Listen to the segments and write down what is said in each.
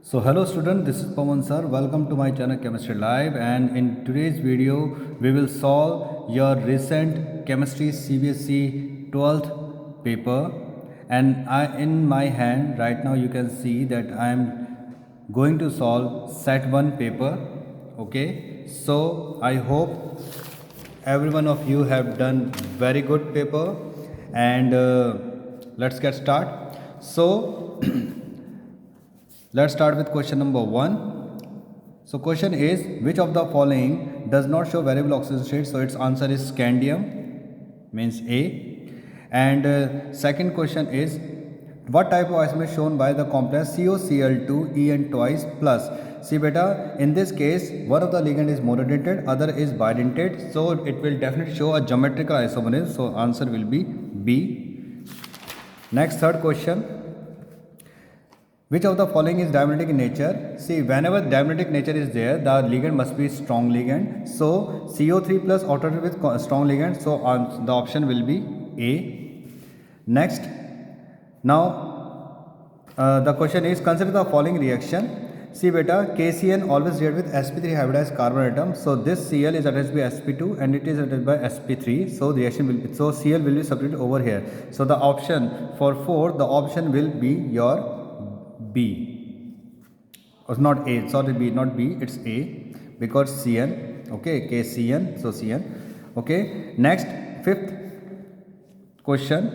So hello student, this is Pawan sir. Welcome to my channel Chemistry Live, and in today's video we will solve your recent chemistry CBSE 12th paper. And in my hand right now you can see that I am going to solve set 1 paper. Okay, so I hope every one of you have done very good paper, and let's get started. So let's start with question number 1. So question is, which of the following does not show variable oxygen state? So its answer is scandium, means A. And second question is, what type of isomer is shown by the complex COCl2 En twice plus? See beta, in this case one of the ligand is monodentate, other is bidentate, so it will definitely show a geometrical isomerism. So answer will be B. Next, third question. Which of the following is diamagnetic in nature? See, whenever diamagnetic nature is there, the ligand must be strong ligand. So CO3 plus alternated with strong ligand. So the option will be A. Next, now the question is, consider the following reaction. See beta, KCN always react with sp3 hybridized carbon atom. So this Cl is attached by sp2 and it is attached by sp3. So the reaction will be, so Cl will be substituted over here. So the option for 4, the option will be your B. Or not A, sorry, B, not B, it's A, because Cn, okay, KCN, so Cn, okay. Next, fifth question,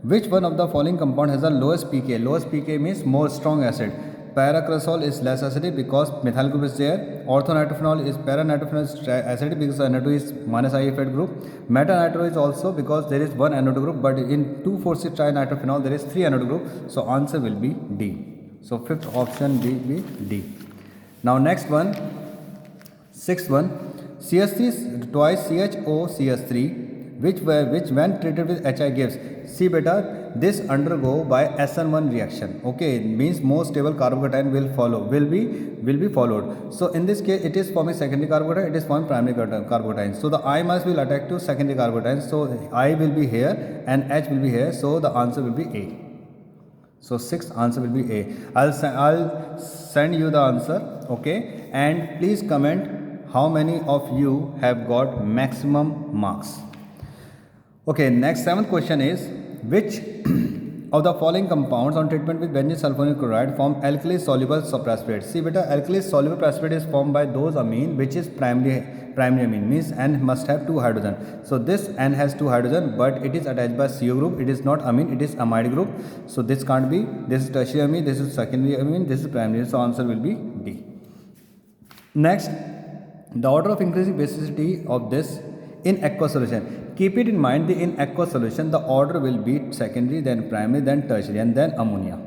which one of the following compound has the lowest pK? Lowest pK means more strong acid. Paracrosol is less acidic because methyl group is there. Orthonitrophenol is paranitrophenol is acidic because NO2 is minus IF8 group. Metanitro is also because there is one NO2 group, but in 2,4,6 trinitrophenol there is 3 NO2 group. So answer will be D. So fifth option will be D. Now next one, sixth one, CH3 twice CHO CH3, which when treated with HI gives. See beta, this undergo by SN1 reaction. Okay, it means more stable carbocation will be followed. So in this case, it is forming secondary carbocation, it is forming primary carbocation. So the I must will attack to secondary carbocation. So I will be here and H will be here. So the answer will be A. So sixth answer will be A. I'll send you the answer, okay, and please comment how many of you have got maximum marks. Okay, next seventh question is, which of the following compounds on treatment with benzene sulfonyl chloride form alkali soluble precipitate? See beta, alkali soluble precipitate is formed by those amine which is primary amine, means N must have 2 hydrogen. So this N has 2 hydrogen, but it is attached by CO group. It is not amine, it is amide group. So this can't be. This is tertiary amine, this is secondary amine, this is primary. So answer will be D. Next, the order of increasing basicity of this in aqueous solution. Keep it in mind, in aqueous solution the order will be secondary, then primary, then tertiary, and then ammonia.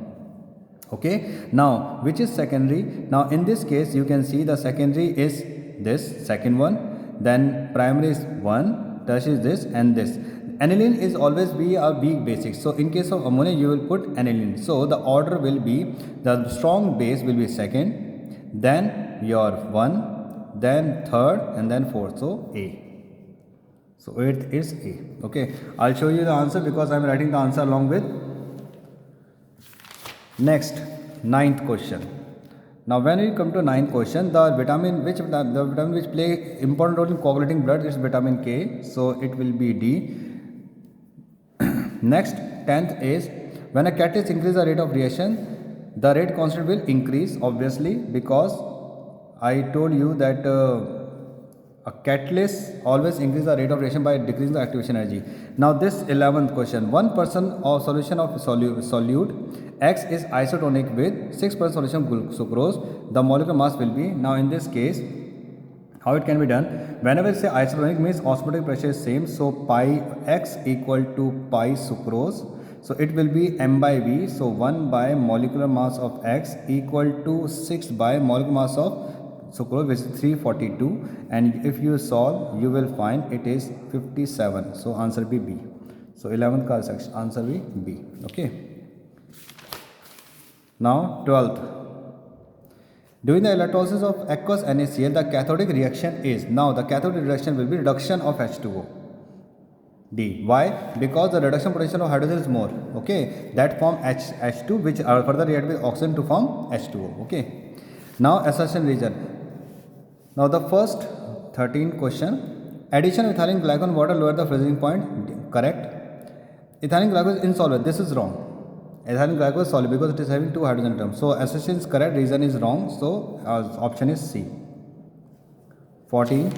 Okay, now which is secondary? Now in this case you can see the secondary is this second one, then primary is 1, tertiary is this and this. Aniline is always be a weak basic. So in case of ammonia you will put aniline. So the order will be, the strong base will be second, then your 1, then third, and then fourth. So A. So it is A. Okay, I'll show you the answer because I am writing the answer along with. Next, ninth question. Now when we come to ninth question, the vitamin which play important role in coagulating blood is vitamin K. So it will be D. Next, 10th is, when a catalyst increases the rate of reaction, the rate constant will increase, obviously, because I told you that a catalyst always increases the rate of reaction by decreasing the activation energy. Now this 11th question, 1% of solution of solute X is isotonic with 6% solution of sucrose. The molecular mass will be, now in this case, how it can be done? Whenever we say isotonic means osmotic pressure is same. So pi X equal to pi sucrose. So it will be m by v. So 1 by molecular mass of X equal to 6 by molecular mass of sucrose, which is 342, and if you solve you will find it is 57. So answer be B. So 11th का section answer be B. Okay. Now 12th. During the electrolysis of aqueous NaCl, the cathodic reaction is, now the cathodic reaction will be reduction of H2O. D. Why? Because the reduction potential of hydrogen is more. Okay, that form H2, which are further react with oxygen to form H2O. Okay. Now assertion reason. Now the first 13 question. Addition of ethylene glycol water lower the freezing point. Correct. Ethylene glycol is insoluble. This is wrong. Ethylene glycol is soluble because it is having 2 hydrogen atoms. So assertion is correct. Reason is wrong. So option is C. 14.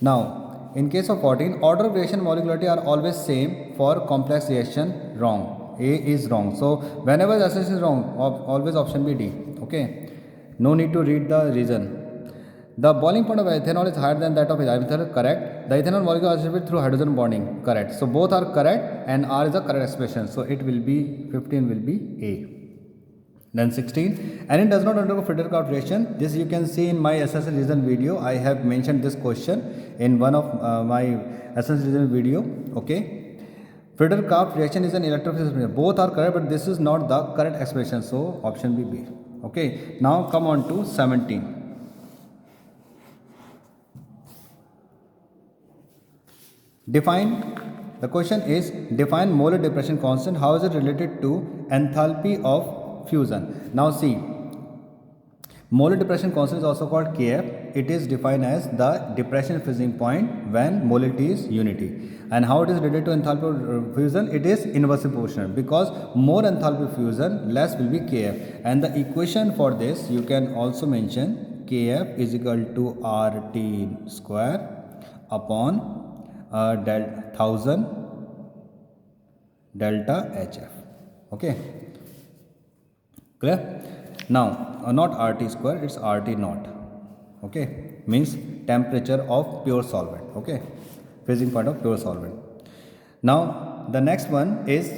Now, in case of 14, order of reaction molecularity are always same for complex reaction. Wrong. A is wrong. So, whenever the assertion is wrong, always option B D. Okay. No need to read the reason. The boiling point of ethanol is higher than that of ethanol. Correct. The ethanol molecule is distributed through hydrogen bonding. Correct. So, both are correct and R is a correct expression. So, it will be 15 will be A. Then 16, aniline does not undergo Friedel-Crafts reaction. This you can see in my essential reason video. I have mentioned this question in one of my essential reason video. Okay. Friedel-Crafts reaction is an electrophysical. Both are correct, but this is not the correct expression. So option B. Okay. Now come on to 17. The question is define molar depression constant. How is it related to enthalpy of fusion? Now see, molar depression constant is also called Kf. It is defined as the depression freezing point when molarity is unity. And how it is related to enthalpy of fusion? It is inversely proportional, because more enthalpy fusion, less will be Kf. And the equation for this you can also mention Kf is equal to RT square upon 1000 delta HF. Okay. Clear? Now, not RT square, it's RT naught. Okay, means temperature of pure solvent. Okay, freezing point of pure solvent. Now, the next one is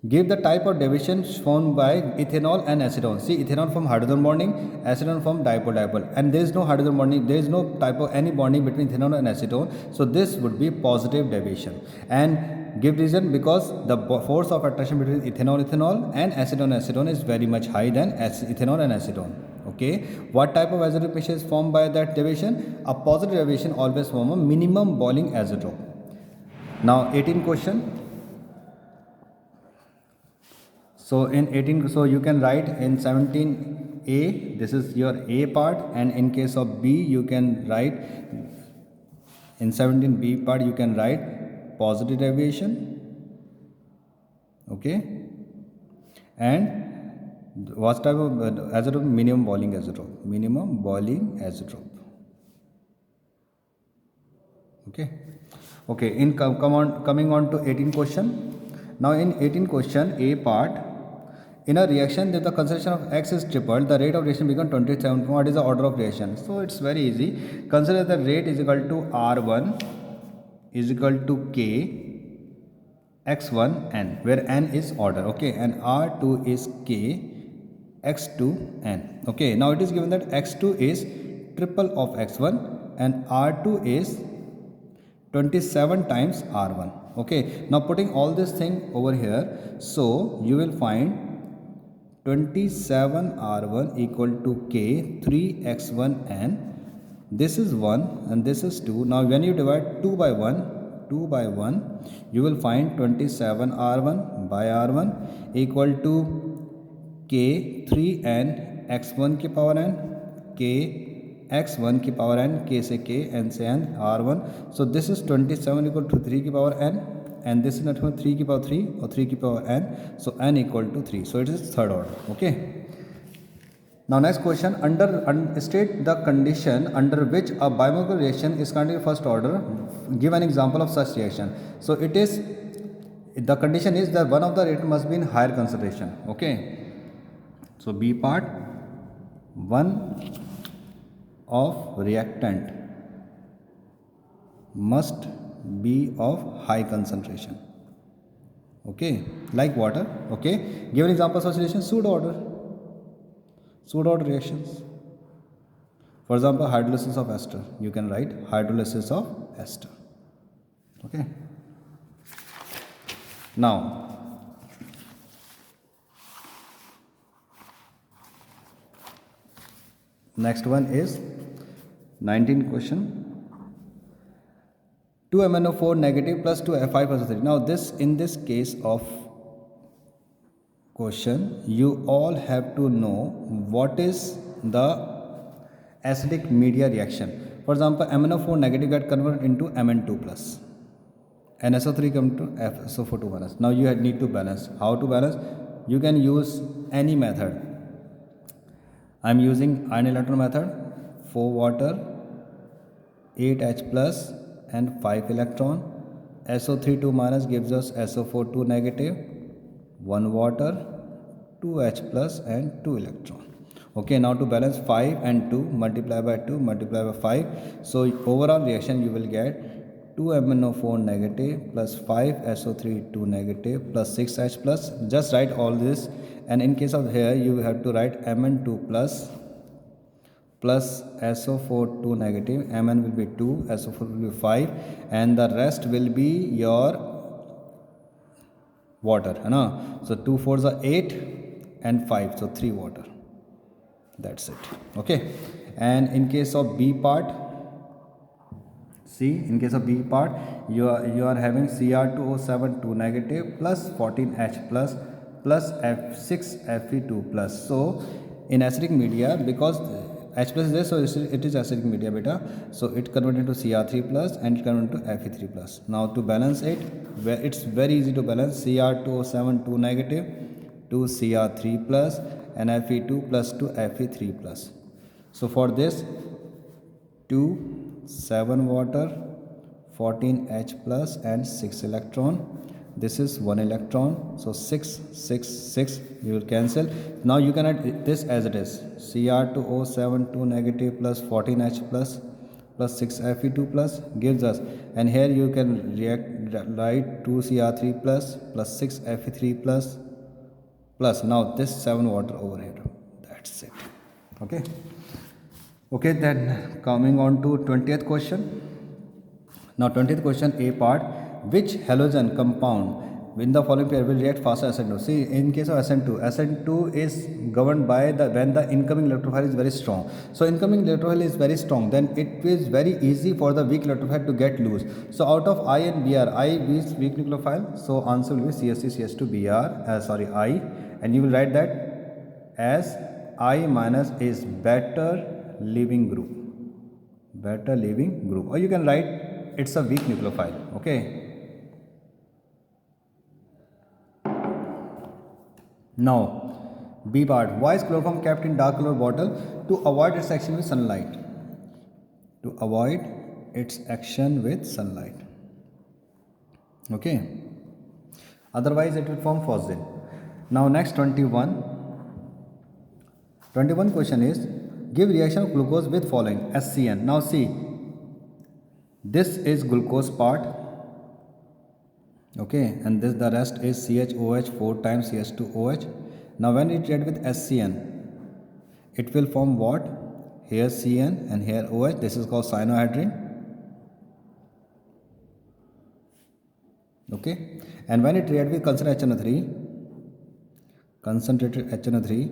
give the type of deviation shown by ethanol and acetone. See, ethanol from hydrogen bonding, acetone from dipole, and there is no hydrogen bonding. There is no type of any bonding between ethanol and acetone. So this would be positive deviation. And give reason because the force of attraction between ethanol and acetone is very much high than ethanol and acetone. Okay, what type of azeotrope mixture is formed by that deviation? A positive deviation always form a minimum boiling azeotrope. Now 18 question. So in 18, so you can write in 17A, this is your A part, and in case of B you can write in 17B part you can write positive deviation. Okay, and what type of azeotrope? Minimum boiling azeotrope. Okay, in coming on to 18 question. Now in 18 question, A part, in a reaction if the concentration of X is tripled, the rate of reaction becomes 27. What is the order of reaction? So it's very easy. Consider the rate is equal to R1 is equal to K X1 N, where N is order. Okay, and R2 is K X2 N. Okay, now it is given that X2 is triple of X1 and R2 is 27 times R1. Okay, now putting all this thing over here, so you will find 27 R1 equal to K 3X1 N. This is 1 and this is 2. Now when you divide 2 by 1, you will find 27 R1 by R1 equal to K 3N X1 की power N, K x1 की power n, k से k, n से n, r1. So this is 27 equal to 3 की power n, and this is not 3 की power 3 or 3 की power n. So n equal to 3. So it is third order. Okay. Now next question, state the condition under which a biomolecular reaction is continued first order. Give an example of such reaction. So it is, the condition is that one of the reactant must be in higher concentration. Okay. So B part, one of reactant must be of high concentration. Okay, like water. Okay, give an example of such reaction, pseudo order reactions. For example, hydrolysis of ester. You can write hydrolysis of ester. Okay. Now, next one is 19 question. 2 MnO4 negative plus 2 F5SO3. Now this, in this case of question, you all have to know what is the acidic media reaction. For example, MnO4 negative get converted into Mn2 plus, and SO3 come to FSO4 minus. Now you need to balance. How to balance? You can use any method. I am using iron electron method. 4 water, 8 H plus and 5 electron. SO3 2 minus gives us SO4 2 negative, 1 water, 2 H plus and 2 electron. Okay, now to balance 5 and 2, multiply by 2, multiply by 5. So overall reaction you will get 2 MnO4 negative plus 5 SO3 2 negative plus 6 H plus. Just write all this, and in case of here you have to write Mn2 plus SO4 2 negative, Mn will be 2, SO4 will be 5, and the rest will be your water, है ना. So 2 4s are 8 and 5, so 3 water. That's it. Okay, and in case of B part, see, in case of B part, you are having Cr2O7 2 negative plus 14 H plus F6 Fe2 plus. So in acidic media, because H plus is there, so it is acidic media beta, so it converted into Cr3 plus and it converted into Fe3 plus. Now to balance it, it's very easy to balance. Cr2O7 2 negative to Cr3 plus and Fe2 plus to Fe3 plus. So for this, 2 7 water, 14 H plus and 6 electron. This is 1 electron, so 6 6 6 you will cancel. Now you can add this as it is. Cr2O7 2 negative plus 14 H plus 6 Fe2 plus gives us, and here you can write 2 Cr3 plus 6 Fe3 plus now this 7 water over here. That's it. Okay. Okay, then coming on to 20th question. Now 20th question, A part, which halogen compound in the following pair will react faster SN2? See, in case of SN2 is governed by when the incoming electrophile is very strong. So incoming electrophile is very strong, then it is very easy for the weak electrophile to get loose. So out of I and Br, I is weak nucleophile, so answer will be CSC CS2 Br, I, and you will write that as I minus is better leaving group, or you can write it's a weak nucleophile. Okay, now B part, why is chloroform kept in dark color bottle? To avoid its action with sunlight. Okay, otherwise it will form phosgene. Now next 21 question is, give reaction of glucose with following SCN. Now see, this is glucose part, okay, and this the rest is CHOH 4 times CH2OH. Now when it react with SCN, it will form what? Here CN and here OH. This is called cyanohydrin. Okay, and when it react with concentrated HNO3,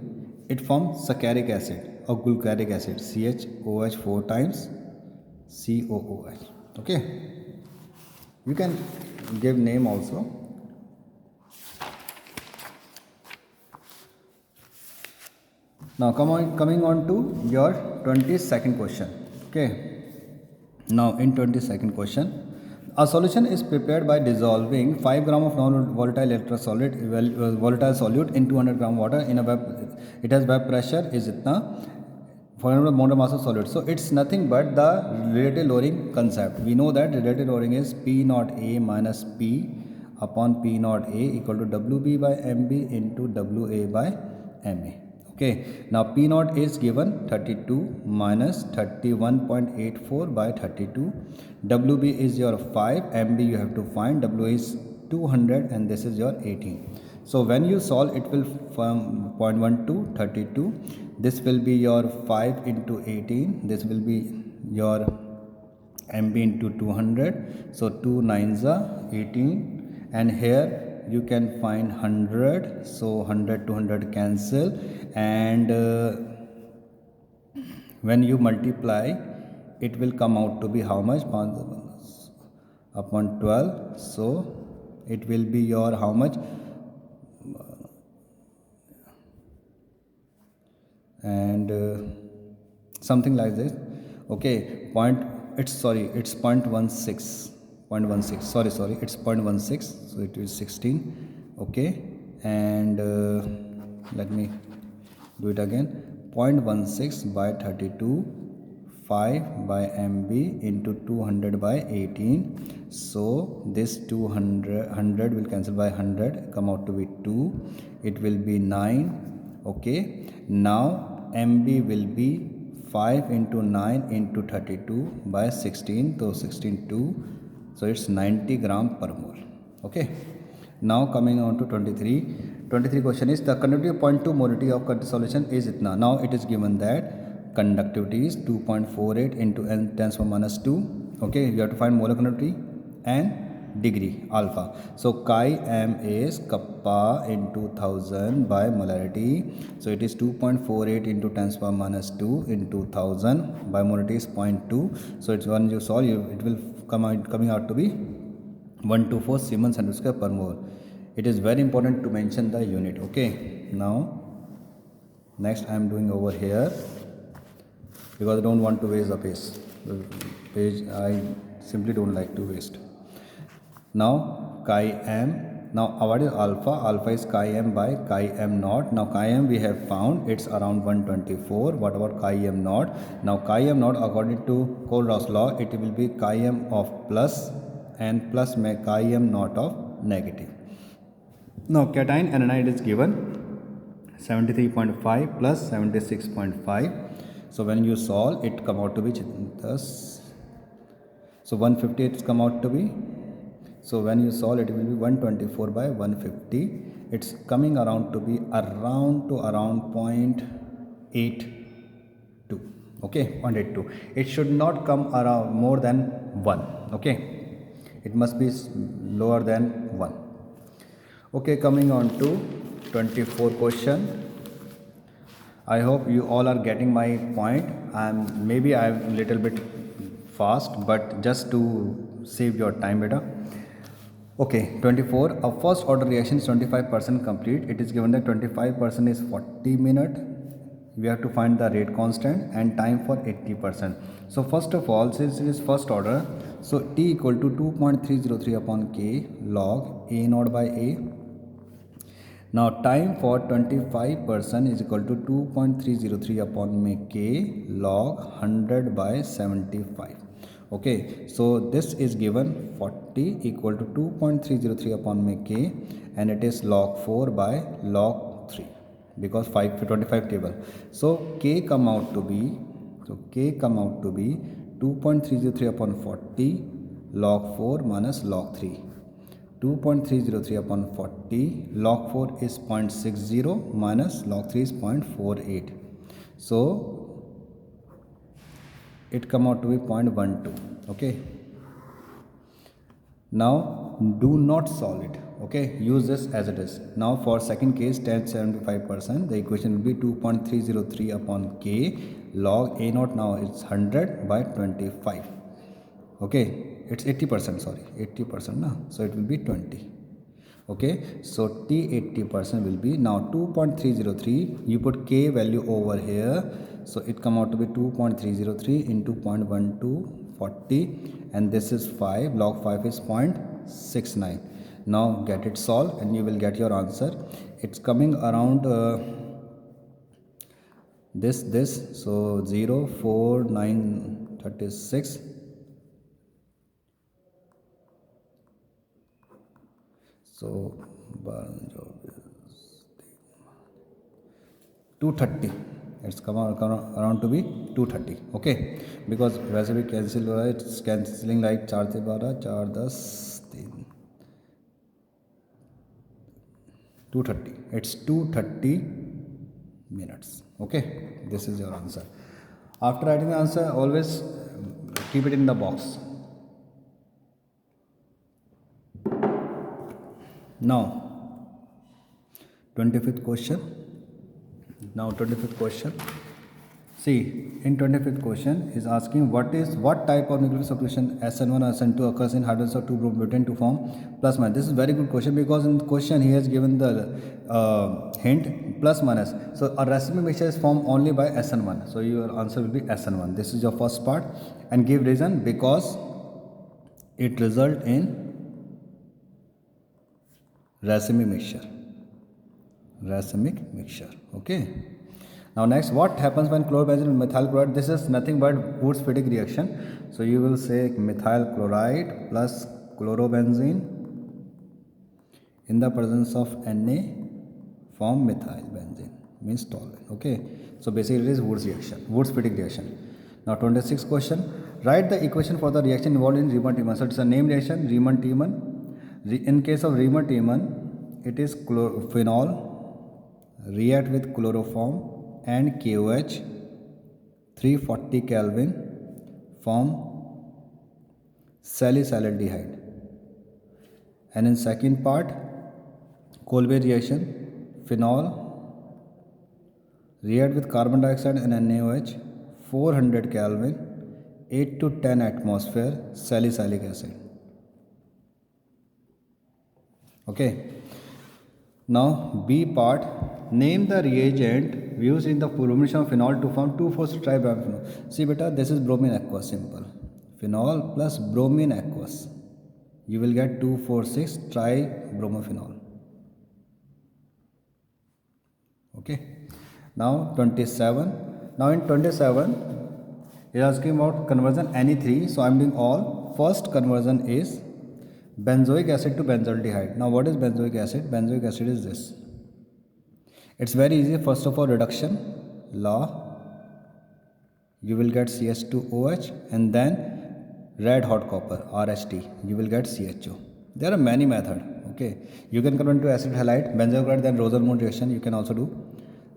it forms saccharic acid or glucaric acid, CHOH 4 times COOH. Okay, you can give name also. Now coming on to your 22nd question. Okay, now in 22nd question, a solution is prepared by dissolving 5 gram of non-volatile volatile solute in 200 gram water in a it has web pressure is itna, for molar mass of solid. So it's nothing but the relative lowering concept. We know that relative lowering is P naught A minus P upon P naught A equal to WB by MB into WA by MA. Okay, now P naught is given 32 minus 31.84 by 32. WB is your 5, MB you have to find, WA is 200 and this is your 18. So when you solve, it will form 0.12, 32. This will be your 5 into 18. This will be your MB into 200. So 2 9s are 18. And here you can find 100. So 100 to 100 cancel. And when you multiply, it will come out to be how much? upon 12, so it will be your how much, and something like this. Okay, point, it's sorry, it's 0.16, 0.16, sorry, it's 0.16, so it is 16. Okay, and let me do it again. 0.16 by 32, 5 by MB into 200 by 18. So this 200 will cancel by 100, come out to be 2. It will be 9. Okay, now MB will be 5 into 9 into 32 by 16. So 16 2. So it's 90 gram per mole. Okay. Now coming on to 23. 23 question is the conductivity of 0.2 molarity of current solution is itna. Now it is given that conductivity is 2.48 into n times power minus 2. Okay, you have to find molar conductivity and degree alpha. So chi m is kappa into 1000 by molarity. So it is 2.48 into 10 power minus 2 into 1000 by molarity is 0.2. So it's when you solve, it will coming out to be 124 Siemens centimeter square per mole. It is very important to mention the unit. Okay, now next I am doing over here because I don't want to waste the page. The page I simply don't like to waste. Now chi m. Now what is alpha? Alpha is chi m by chi m naught. Now chi m we have found it's around 124. What about chi m naught? Now chi m naught according to Kohlrausch law, it will be chi m of plus and plus chi m naught of negative. Now cation anion is given 73.5 plus 76.5. So when you solve, it come out to be thus. So 150 it's come out to be. So when you solve, it will be 124 by 150. It's coming around to be around 0.82. Okay, 0.82. It should not come around more than 1. Okay, it must be lower than 1. Okay, coming on to 24 question. I hope you all are getting my point, and maybe I'm a little bit fast, but just to save your time better. Okay, 24. A first order reaction is 25% complete. It is given that 25% is 40 minutes. We have to find the rate constant and time for 80%. So first of all, since it is first order, so T equal to 2.303 upon K log A naught by A. Now time for 25% is equal to 2.303 upon K log 100 by 75. Okay, so this is given 40 equal to 2.303 upon K, and it is log 4 by log 3 because 25 table. So K come out to be 2.303 upon 40 log 4 minus log 3. 2.303 upon 40 log 4 is 0.60 minus log 3 is 0.48. So it come out to be 0.12. Okay, now do not solve it. Okay, use this as it is. Now for second case 75%, the equation will be 2.303 upon K log A naught. Now it's 100 by 25. Okay, it's 80%, sorry, 80% now, so it will be 20. Okay, so T 80% will be now 2.303. You put K value over here, so it come out to be 2.303 into 0.1240, and this is 5. Log 5 is 0.69. Now get it solved and you will get your answer. It's coming around this so 04936. So 230. It's come around to be 230. Okay, because वैसे भी cancel हो रहा है, it's cancelling like 4 से 12, 4 10 3 230. It's 230 minutes. Okay, this is your answer. After writing the answer, always keep it in the box. Now 25th question. See, in 25th question is asking what type of nucleophile substitution SN1 or SN2 occurs in hydrolysis of 2-bromobutane to form plus minus. This is very good question because in the question he has given the hint plus minus. So a recipe mixture is formed only by SN1. So your answer will be SN1. This is your first part, and give reason because it result in racemic mixture. Racemic mixture. Okay. Now next, what happens when chlorobenzene and methyl chloride? This is nothing but Wurtz-Fittig reaction. So you will say methyl chloride plus chlorobenzene in the presence of Na form methyl benzene, means toluene. Okay. So basically it is Wurtz-Fittig reaction. Now 26th question. Write the equation for the reaction involved in Riemann-Tiemann. So it's a name reaction, Riemann-Tiemann. In case of Riemann-Tiemann, it is phenol react with chloroform and KOH 340 Kelvin form salicylaldehyde. And in second part, Kolbe reaction, phenol react with carbon dioxide and NaOH 400 Kelvin 8 to 10 atmosphere salicylic acid. Okay. Now B part, name the reagent used in the formation of phenol to form 2,4,6-tribrominophenol. See beta, this is bromine aqueous, simple. Phenol plus bromine aqueous. You will get 2,4,6-tribromophenol. Okay. Now 27. Now in 27, it is asking about conversion Ne3. So I am doing all. First conversion is benzoic acid to benzaldehyde. Now what is benzoic acid? Benzoic acid is this. It's very easy. First of all, reduction law. You will get CH2OH and then red hot copper RHT. You will get CHO. There are many methods. Okay. You can convert to acid halide, benzoic chloride, then Rosenmund reaction. You can also do.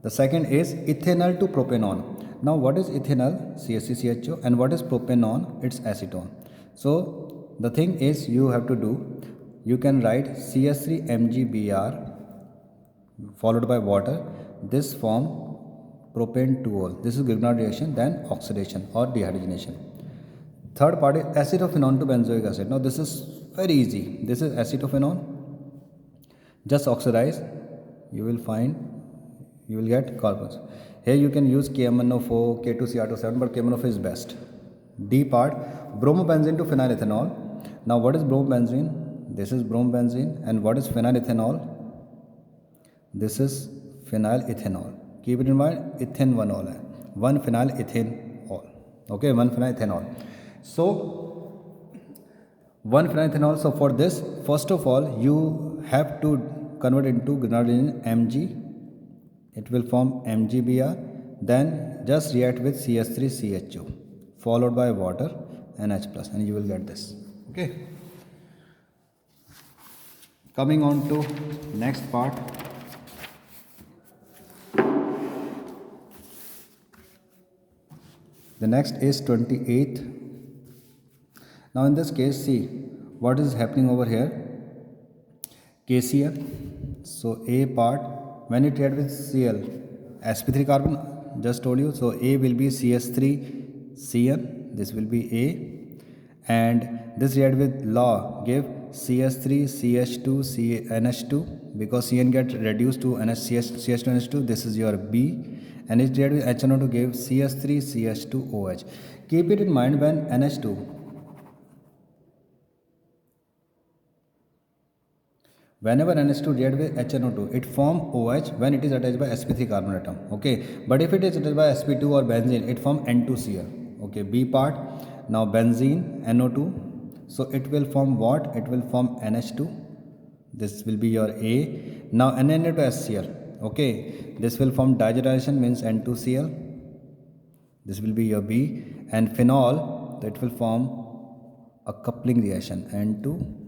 The second is ethanol to propanol. Now what is ethanol? CH3CHO. And what is propanol? It's acetone. So the thing is, you have to do, you can write CH3MgBr followed by water. This form propane 2ol. This is Grignard reaction, then oxidation or dehydrogenation. Third part is acetophenone to benzoic acid. Now this is very easy. This is acetophenone. Just oxidize. You will get carbons. Here you can use KMnO4, K2Cr27, but KMnO4 is best. D part, bromobenzene to phenylethanol. Now what is bromobenzene? This is bromobenzene. And what is phenylethanol? This is phenylethanol. Keep it in mind, ethanol hai. 1 phenylethanol. Okay, 1 phenylethanol. So 1 phenylethanol. So for this, first of all, you have to convert into Grignard Mg. It will form MgBr. Then just react with CH3CHO followed by water NH plus, and you will get this. Okay. Coming on to next part. The next is 28th. Now in this case, see what is happening over here. KCl. So A part, when it react with Cl, sp3 carbon, just told you. So A will be CH3Cn. This will be A. And this react with law give CH3CH2 NH2, because Cn get reduced to CH2 NH2. This is your B. And it react with HNO to give CH3CH2OH. Keep it in mind, when NH2 whenever NH2 react with HNO2, it form OH when it is attached by sp3 carbon atom. Okay, but if it is attached by sp2 or benzene, it form N2Cl. Okay, B part. Now benzene NO2, so it will form what? It will form NH2. This will be your A. Now NNA to HCl. Okay, this will form diazotization, means N2Cl. This will be your B. And phenol, that will form a coupling reaction, N2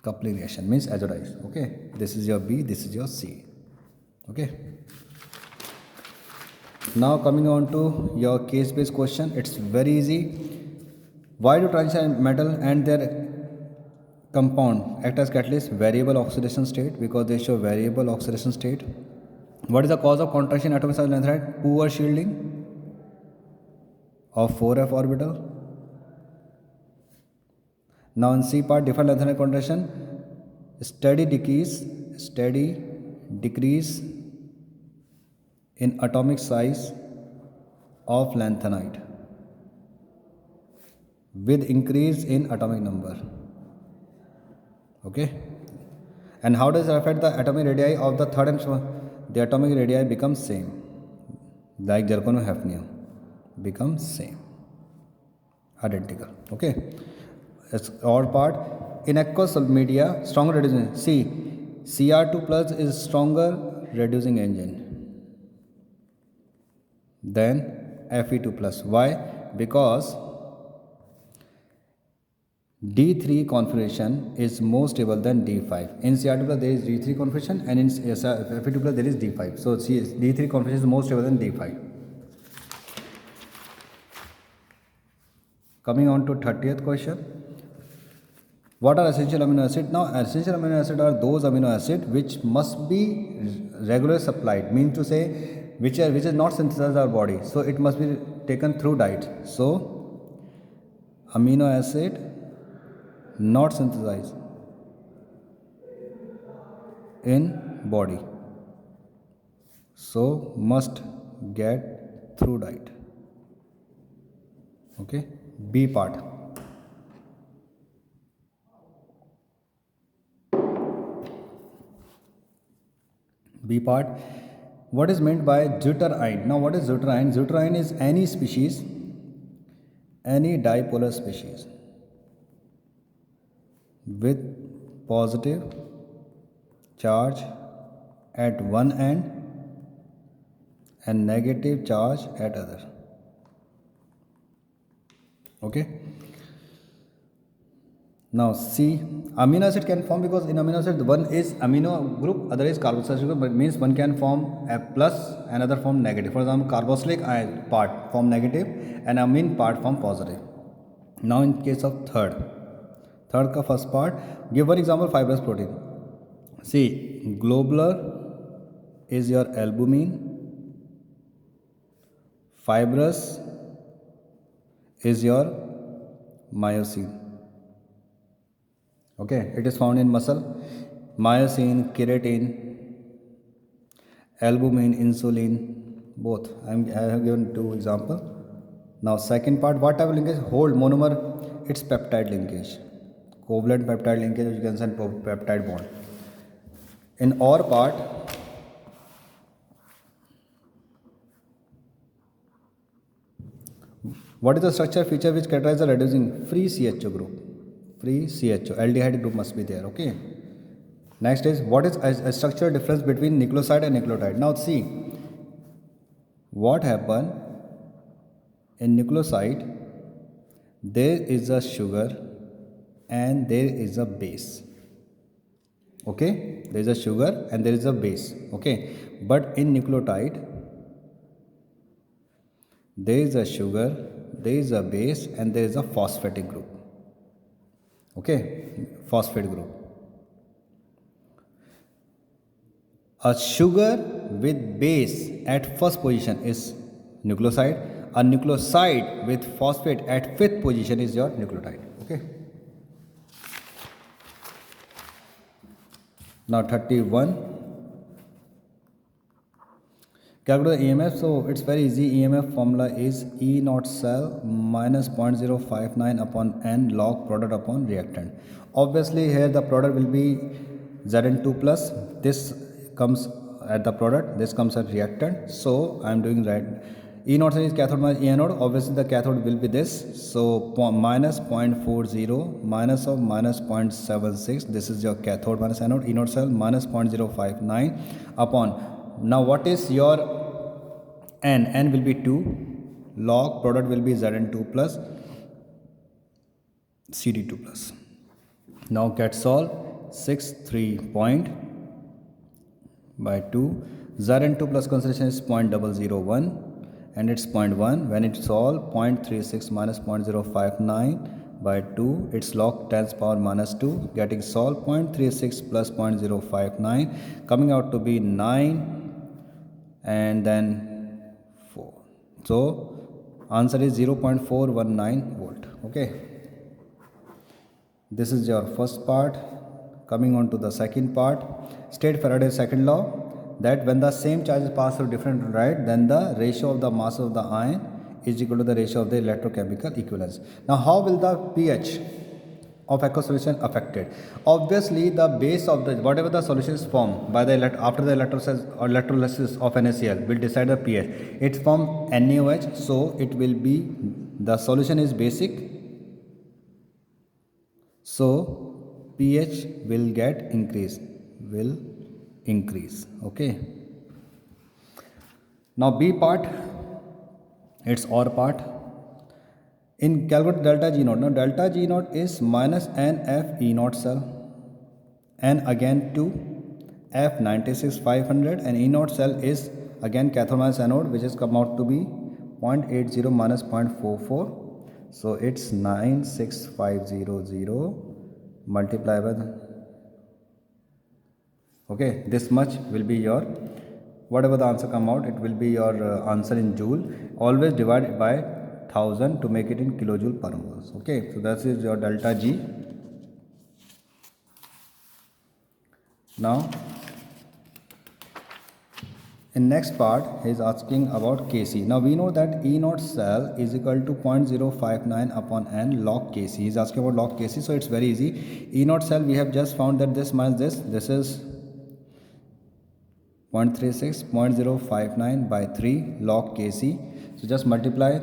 coupling reaction, means azotize. Okay, this is your B, this is your C. Okay. Now coming on to your case based question, it's very easy. Why do transition metal and their compound act as catalyst? Variable oxidation state, because they show variable oxidation state. What is the cause of contraction in atomic size lanthanide? Poor shielding of 4f orbital. Now in C part, different lanthanide contraction, steady decrease in atomic size of lanthanide with increase in atomic number. Okay, and how does it affect the atomic radii of the third and fourth? The atomic radii becomes same, like zirconia-hafnium becomes same, identical. Okay, it's all part. In aqueous media, stronger reducing. See, Cr2 plus is stronger reducing agent than Fe2 plus. Why? Because D3 configuration is more stable than D5. In Cr2 plus there is D3 configuration, and in Fe2 plus there is D5. So D3 configuration is more stable than D5. Coming on to 30th question. What are essential amino acids? Now essential amino acids are those amino acids which must be regularly supplied. Means to say which is not synthesized in our body. So it must be taken through diet. So amino acid not synthesized in body, so must get through diet. Okay, B part. B part, what is meant by deuteriene? Now what is deuteriene? Deuteriene is any species, any dipolar species with positive charge at one end and negative charge at other. Okay. Now C, amino acid can form because in amino acid one is amino group, other is carboxylic group, but means one can form a plus, another form negative. For example, carboxylic part form negative and amine part form positive. Now in case of third का first part, give one example, fibrous protein. See, globular is your albumin, fibrous is your myosin. Okay, it is found in muscle. Myosin, keratin, albumin, insulin, both. I have given two examples. Now second part, what type of linkage? Hold monomer, it's peptide linkage. Covalent peptide linkage, you can send peptide bond. In OR part, what is the structure feature which characterizes the reducing? Free CHO group. Free CHO, aldehyde group must be there. Okay. Next is, what is a structural difference between nucleoside and nucleotide? Now see, what happened in nucleoside, there is a sugar and there is a base. Okay, there is a sugar and there is a base. Okay, but in nucleotide, there is a sugar, there is a base, and there is a phosphatic group. Okay, phosphate group. A sugar with base at first position is nucleoside. A nucleoside with phosphate at fifth position is your nucleotide. Okay. Now 31. Calculate the EMF. So it's very easy. EMF formula is E naught cell minus 0.059 upon N log product upon reactant. Obviously here the product will be Zn2 plus. This comes at the product, this comes at reactant. So I am doing right. E naught is cathode minus E anode. Obviously the cathode will be this. So minus 0.40 minus of minus 0.76. This is your cathode minus anode. E naught cell minus 0.059 upon. Now what is your N? N will be 2. Log product will be Zn2 plus Cd2 plus. Now get solve. 63 point by 2. Zn2 plus concentration is 0.001 and it's 0.1. When it's solved, 0.36 minus 0.059 by 2, it's log 10 power minus 2, getting solved 0.36 plus 0.059, coming out to be 9 and then 4. So answer is 0.419 volt. Okay, this is your first part. Coming on to the second part, state Faraday's second law, that when the same charges pass through different right, then the ratio of the mass of the ion is equal to the ratio of the electrochemical equivalence. Now how will the pH of aqueous solution affected? Obviously the base of the whatever the solution is formed by the after the electrolysis of NaCl will decide the pH. It's from NaOH, so it will be, the solution is basic, so pH will get increase, will increase. Okay, now B part, it's OR part. In calculate delta G naught. Now delta G naught is minus NF E naught cell, and again 2 F96 500, and E naught cell is again cathode minus anode, which is come out to be 0.80 minus 0.44. So it's 96500 multiplied by the, okay, this much will be your, whatever the answer come out, it will be your answer in joule. Always divide by 1000 to make it in kilojoule per mole. Okay, so that is your delta G. Now in next part he is asking about Kc. Now we know that E naught cell is equal to 0.059 upon n log Kc. He is asking about log Kc, so it's very easy. E naught cell, we have just found that this minus this is 0.36, 0.059 by 3 log Kc. So just multiply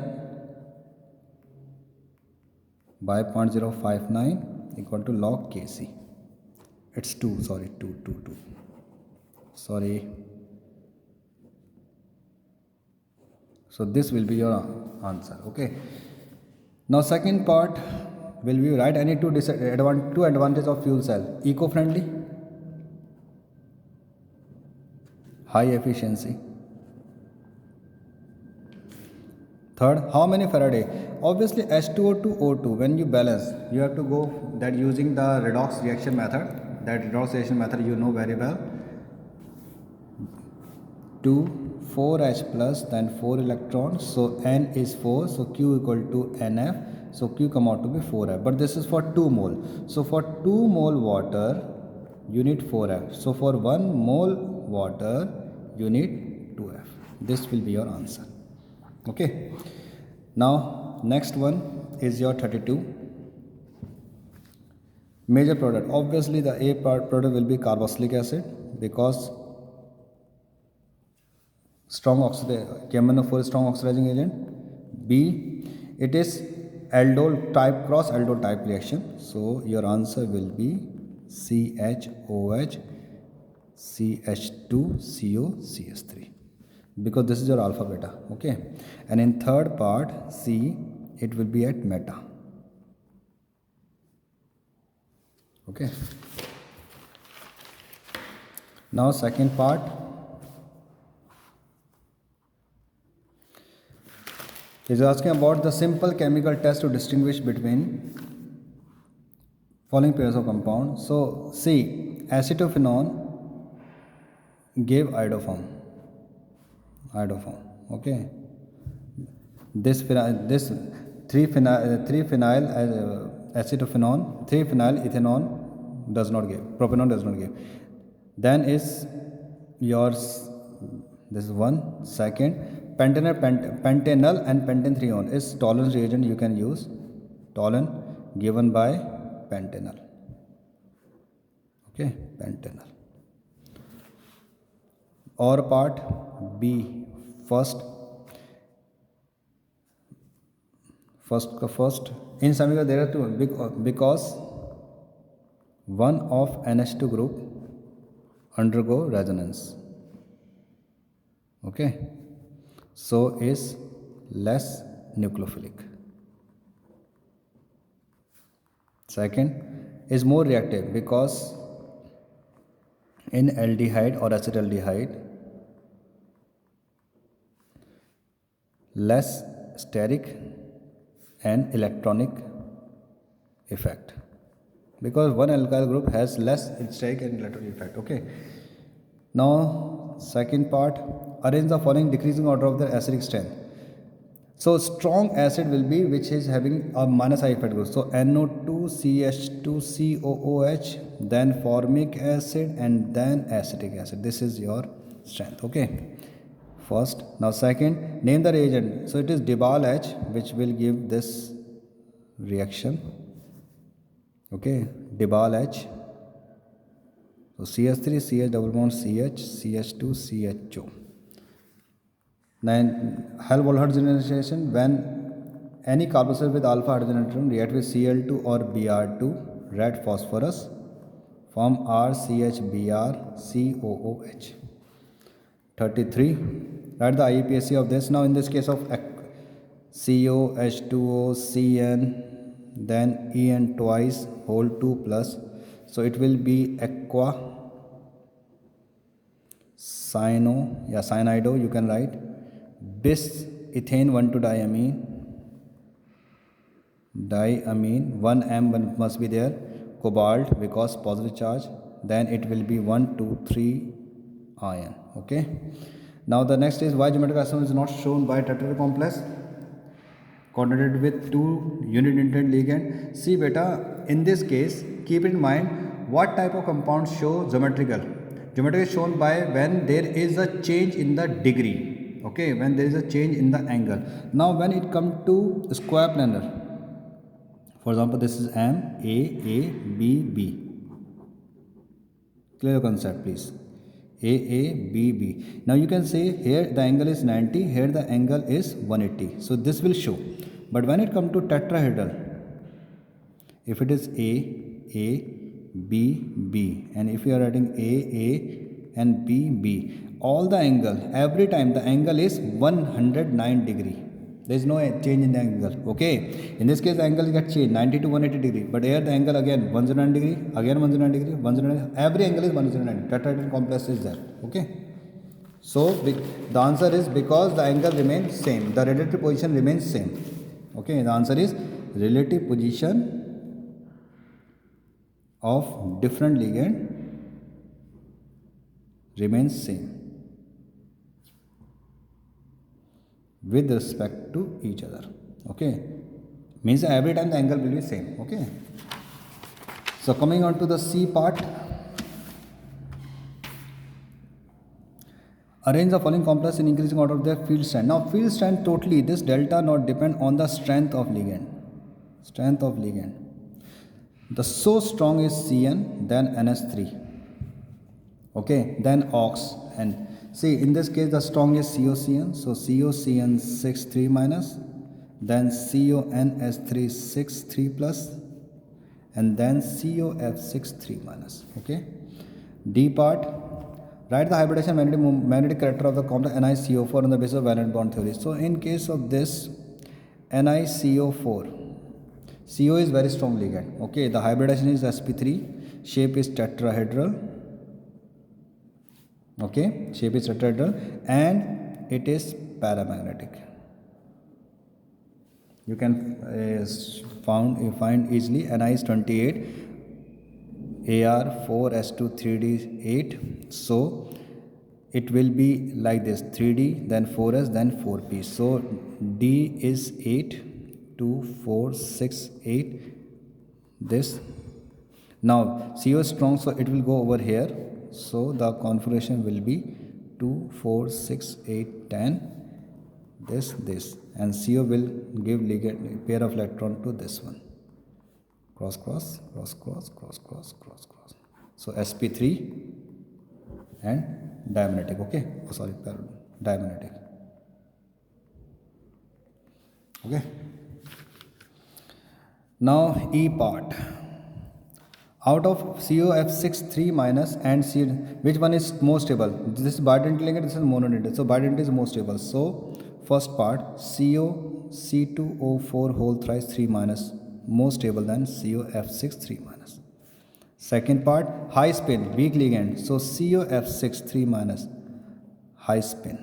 by 0.059 equal to log Kc. It's 2, sorry, 2, sorry. So this will be your answer. Okay, now second part will be write any two advantages of fuel cell: eco-friendly, high efficiency. Third, how many Faraday? Obviously H2O to O2, when you balance, you have to go that using the redox reaction method. That redox reaction method you know very well. 2 4H plus, then 4 electrons, so N is 4, so Q equal to NF, so Q come out to be 4F, but this is for 2 mole. So for 2 mole water you need 4F, so for 1 mole water you need 2F. This will be your answer. Okay, now next one is your 32. Major product, obviously the A product will be carboxylic acid, because strong KMnO4 strong oxidizing agent. B, it is aldol type, cross aldol type reaction, so your answer will be CHOH CH2 CO CS3, because this is your alpha beta. Okay, and in third part C, it will be at meta. Okay, now second part, is asking about the simple chemical test to distinguish between following pairs of compounds. So C, acetophenone gave iodoform. Okay, this 3-phenyl acetophenone, 3-phenyl ethanol does not give, propanone does not give. Then is yours, this is one. Second, pentanol and pentanethreone is tolerance reagent, you can use toluene given by pentanol. Okay, pentanol. Or part B, first in semiconductor there are two, because one of NH2 group undergo resonance. Okay, so is less nucleophilic. Second is more reactive, because in aldehyde or acetaldehyde less steric and electronic effect, because one alkyl group has less steric and electronic effect. Okay, now second part, arrange the following decreasing order of their acidic strength. So strong acid will be which is having a minus I effect group. So NO2, CH2, COOH, then formic acid, and then acetic acid. This is your strength. Okay. First. Now second, name the reagent. So it is Dibal H which will give this reaction. Okay. Dibal H. So CH3, CH double bond CH, CH2, CHO. Then Hell-Bolt hydrogenation, when any carboxyl with alpha hydrogen atom react with Cl2 or Br2, red phosphorus, form RCHBr COOH. 33. Write the IUPAC of this. Now in this case of CO, H2O, Cn, then En twice, whole 2 plus. So it will be aqua, cyanido, you can write. Bis, ethane 1,2-diamine, 1 M must be there. Cobalt, because positive charge, then it will be 1, 2, 3 ion. Okay. Now the next is why geometric isomer is not shown by tetrahedral complex coordinated with 2 unit intent ligand. See beta, in this case keep in mind what type of compounds show geometrical. Geometrical is shown by when there is a change in the degree. Okay, when there is a change in the angle. Now when it comes to square planar, for example this is M, A, B, B. Clear concept please. A, B, B. Now you can say here the angle is 90, here the angle is 180. So this will show. But when it comes to tetrahedral, if it is A, B, B, and if you are writing A, and B, B, all the angle, every time the angle is 109 degree. There is no change in the angle. Okay. In this case, the angle gets changed 90 to 180 degree. But here the angle again 109 degree, again 109 degree, 109. Every angle is 109. Tetrahedral complex is there. Okay. So the answer is because the angle remains same. The relative position remains same. Okay. The answer is relative position of different ligand remains same with respect to each other. Okay, means every time the angle will be same. Okay, so coming on to the C part, arrange the following complex in increasing order of their field strength. Now field strength totally, this delta not depend on the strength of ligand. The so strong is Cn, then NS3. Okay, then ox, and see in this case the strong is COCN, so COCN 6 3 minus, then CONS3 6 3 plus, and then COF6 3 minus. Okay, D part, write the hybridization magnetic character of the complex NiCO4 on the basis of valent bond theory. So in case of this NiCO4, CO is very strong ligand. Okay, the hybridization is sp3, shape is tetrahedral. Okay, shape is tetrahedral and it is paramagnetic. You can find easily. Ni is 28, Ar 4s2 3d8. So it will be like this: 3d, then 4s, then 4p. So D is 8, 2, 4, 6, 8. This. Now CO is strong, so it will go over here. So the configuration will be 2, 4, 6, 8, 10. This, and CO will give ligand pair of electron to this one. Cross, cross, cross, cross, cross, cross, cross, cross. So sp3 and diamagnetic. Okay. Oh, sorry, diamagnetic. Okay. Now E part. Out of COF6 3 minus and C, which one is more stable? This is bidentate ligand, this is monodentate. So bidentate is more stable. So first part, CO C2O4 whole thrice 3 minus, more stable than COF6 3 minus. Second part, high spin, weak ligand. So COF6 3 minus, high spin.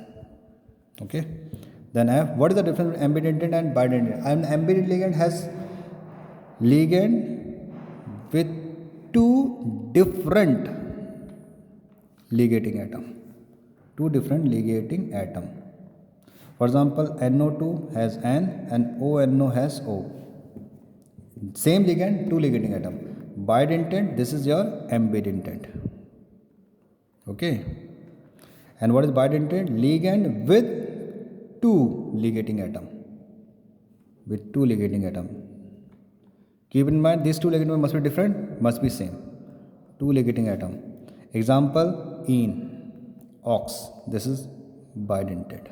Okay. Then F, what is the difference between ambidentate and bidentate? An ambidentate ligand has ligand with two different ligating atom. two different ligating atom. For example, NO2 has N and ONO has O. Same ligand, two ligating atom. Bidentate, this is your ambidentate. Okay. And what is bidentate? Ligand with two ligating atom. With two ligating atom. Keep in mind, these two ligating must be different, must be same. Two ligating atom. Example, ene, ox. This is bidentate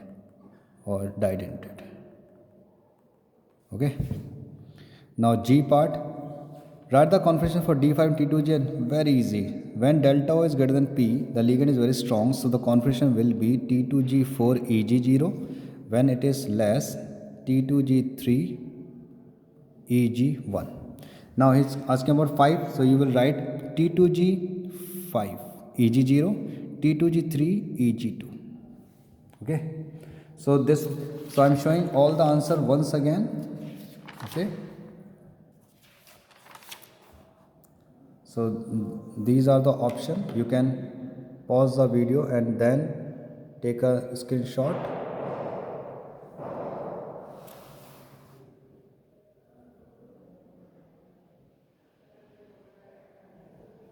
or didentate. Okay. Now G part. Write the configuration for D5 T2G, and very easy. When delta O is greater than P, the ligand is very strong, so the configuration will be T2G4 EG0. When it is less, T2G3 EG1. Now he's asking about 5, so you will write T2G5 EG0, T2G3 EG2. Okay. So I'm showing all the answer once again. Okay. So these are the options. You can pause the video and then take a screenshot.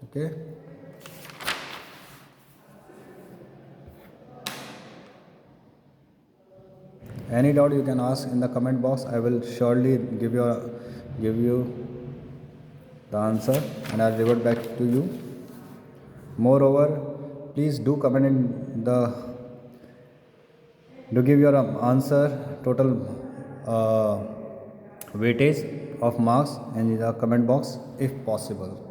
Okay. Any doubt you can ask in the comment box. I will surely give you the answer and I'll revert back to you. Moreover, please do comment in do give your answer total weightage of marks in the comment box if possible.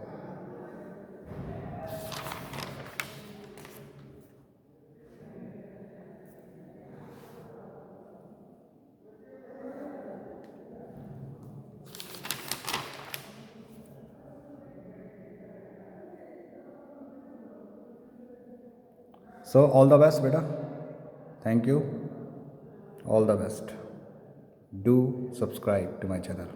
So all the best, beta. Thank you. All the best. Do subscribe to my channel.